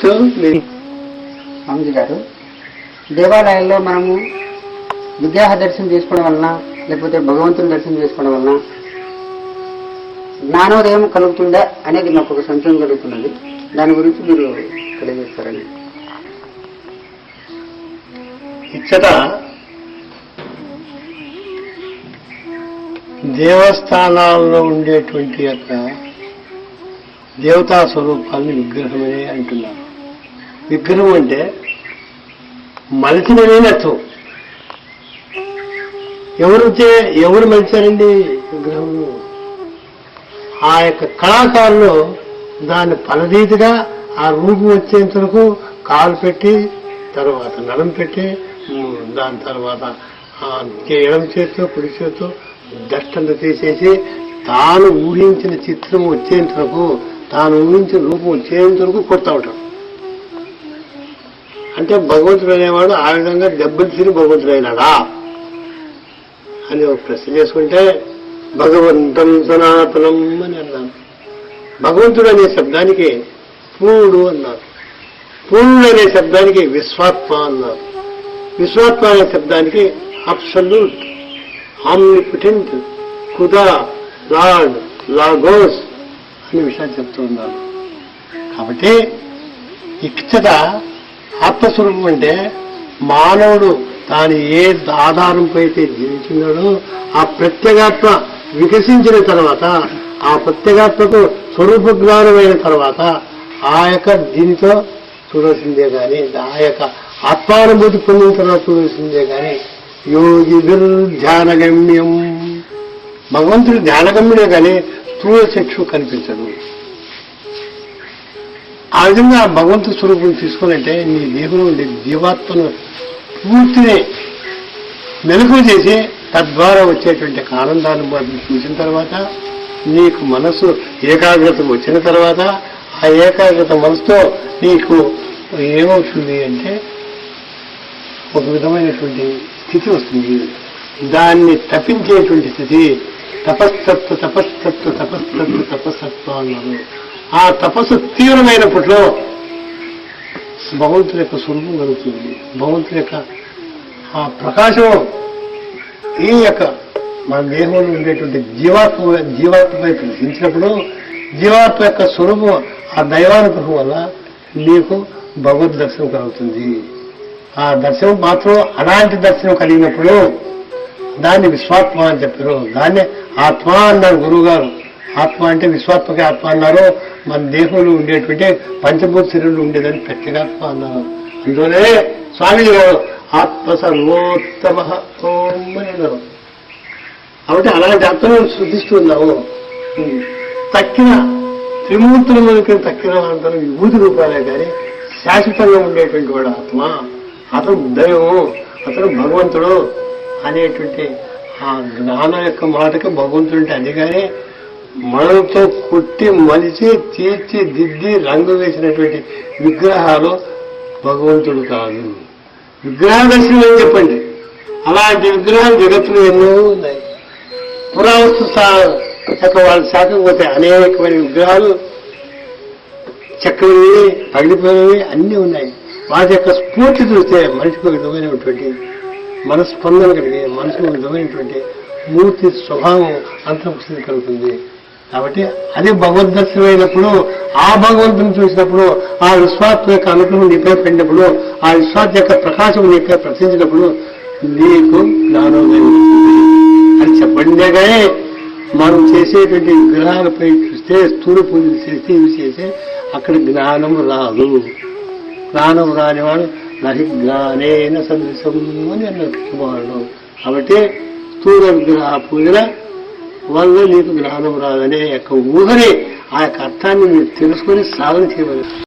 చెప్పచ్చు స్వామిజీ గారు. దేవాలయాల్లో మనము విగ్రహ దర్శనం చేసుకోవడం వలన లేకపోతే భగవంతుని దర్శనం చేసుకోవడం వలన జ్ఞానోదయం కలుగుతుందా అనేది మాకు ఒక సంశయం కలుగుతున్నది. దాని గురించి మీరు తెలియజేస్తారండి. ఇచ్చట దేవస్థానాల్లో ఉండేటువంటి యొక్క దేవతా స్వరూపాన్ని విగ్రహమనే అంటున్నారు. విగ్రహం అంటే మలిచిననే అర్థం. ఎవరు మలిచారండి విగ్రహం? ఆ యొక్క కళాకారులు దాన్ని పలదీతిగా ఆ రూపం వచ్చేంత వరకు కాలు పెట్టి, తర్వాత నడం పెట్టి, దాని తర్వాత ఎడమ చేతితో కుడి చేతితో దష్టంతో తీసేసి తాను ఊహించిన చిత్రం వచ్చేంత వరకు, తాను ఊహించిన రూపం వచ్చేంత వరకు కొడతా ఉంటాడు. అంటే భగవంతుడు అనేవాడు ఆ విధంగా దెబ్బలు తిని భగవంతుడు అయినాడా అని ఒక ప్రశ్న చేసుకుంటే భగవంతం సనాతనం అని అన్నారు. భగవంతుడు అనే శబ్దానికి పూర్ణుడు అన్నారు. పూర్ణుడు అనే శబ్దానికి విశ్వాత్మ అన్నారు. విశ్వాత్మ అనే శబ్దానికి అబ్సల్యూట్, ఆమ్నిపోటెంట్, ఖుదా, లార్డ్, లాగోస్ అనే విషయాలు చెప్తూ ఉన్నారు. కాబట్టి ఇచ్చట ఆత్మస్వరూపం అంటే మానవుడు తాను ఏ ఆధారంపై అయితే జీవించినాడో ఆ ప్రత్యేగాత్మ వికసించిన తర్వాత, ఆ ప్రత్యేగాత్మకు స్వరూప జ్ఞానమైన తర్వాత ఆ యొక్క దీనితో చూడాల్సిందే కానీ, ఆ యొక్క ఆత్మానుభూతి పొందిన తర్వాత చూడాల్సిందే కానీ యోగి ధ్యానగమ్యం. భగవంతుడు ధ్యానగమ్యుడే కానీ స్థూల చక్షు కనిపించడు. ఆ విధంగా భగవంతు స్వరూపం తీసుకోవాలంటే నీ దేహంలో ఉండే జీవాత్మను పూర్తిని మెలకువ చేసి తద్వారా వచ్చేటువంటి ఆనందాన్ని చూసిన తర్వాత నీకు మనసు ఏకాగ్రత వచ్చిన తర్వాత ఆ ఏకాగ్రత మనసుతో నీకు ఏమవుతుంది అంటే ఒక విధమైనటువంటి స్థితి వస్తుంది. దాన్ని తప్పించేటువంటి స్థితి తపస్తత్వ తపస్తత్వ తపస్తత్వ తపస్తత్వ అన్నారు. ఆ తపస్సు తీవ్రమైనప్పట్లో భగవంతుని యొక్క స్వరూపం కలుగుతుంది. భగవంతుని యొక్క ఆ ప్రకాశం ఈ యొక్క మన దేహంలో ఉండేటువంటి జీవాత్మపై ప్రదర్శించినప్పుడు జీవాత్మ యొక్క స్వరూపం ఆ దైవానుగ్రహం వల్ల నీకు భగవద్ దర్శనం కలుగుతుంది. ఆ దర్శనం మాత్రం అలాంటి దర్శనం కలిగినప్పుడు దాన్ని విశ్వాత్మ అని చెప్పారు. దాన్ని ఆత్మ అన్నారు గురువు గారు. ఆత్మ అంటే విశ్వాత్మక ఆత్మ అన్నారు. మన దేహంలో ఉండేటువంటి పంచభూత శరీరంలో ఉండేదని ప్రత్యేగాత్మ అన్నారు. అందులోనే స్వామిజీ గారు ఆత్మ సర్వోత్తమ ఓం అని అన్నారు. కాబట్టి అలాంటి ఆత్మను సృష్టిస్తున్నాము. తక్కిన త్రిమూర్తుల మనకి తక్కిన అంతరం విభూతి రూపాలే కానీ శాశ్వతంగా ఉండేటువంటి వాడు ఆత్మ. అతను దైవం, అతను భగవంతుడు అనేటువంటి ఆ జ్ఞానం యొక్క మాటకి భగవంతుడు అంటే అది. కానీ మనతో కుట్టి మలిచి తీర్చిదిద్ది రంగు వేసినటువంటి విగ్రహాలు భగవంతుడు కాదు. విగ్రహ దర్శనం అని చెప్పండి. అలాంటి విగ్రహాలు జగత్తులో ఎన్నో ఉన్నాయి. పురావస్తు వాళ్ళ శాఖకు పోతే అనేకమైన విగ్రహాలు చెక్కవి పగిలిపోయినవి అన్నీ ఉన్నాయి. వాటి యొక్క స్ఫూర్తి చూస్తే మనిషికి ఒక విధమైనటువంటి మనస్పందన కలిగి మనసుకు ఒక విధమైనటువంటి మూర్తి స్వభావం అంతర్స్థితి కలుగుతుంది. కాబట్టి అదే భగవద్ దర్శనం అయినప్పుడు ఆ భగవంతుని చూసినప్పుడు ఆ విశ్వాత్మ యొక్క అనుగ్రహం నీపై పడినప్పుడు ఆ విశ్వాత్మ యొక్క ప్రకాశం నీపై ప్రసరించినప్పుడు నీకు జ్ఞానోదయం అని చెప్పండిగానే మనం చేసేటువంటి విగ్రహాలపై చూస్తే స్థూల పూజలు చేస్తే ఇవి చేస్తే అక్కడ జ్ఞానం రాదు. జ్ఞానం రానివాడు నహి జ్ఞానేన సదృశం అని అన్నారు. కాబట్టి స్థూల విగ్రహ పూజల వల్ల నీకు జ్ఞానం రాదనే యొక్క ఊహని ఆ యొక్క అర్థాన్ని మీరు తెలుసుకొని సాధన చేయవలసి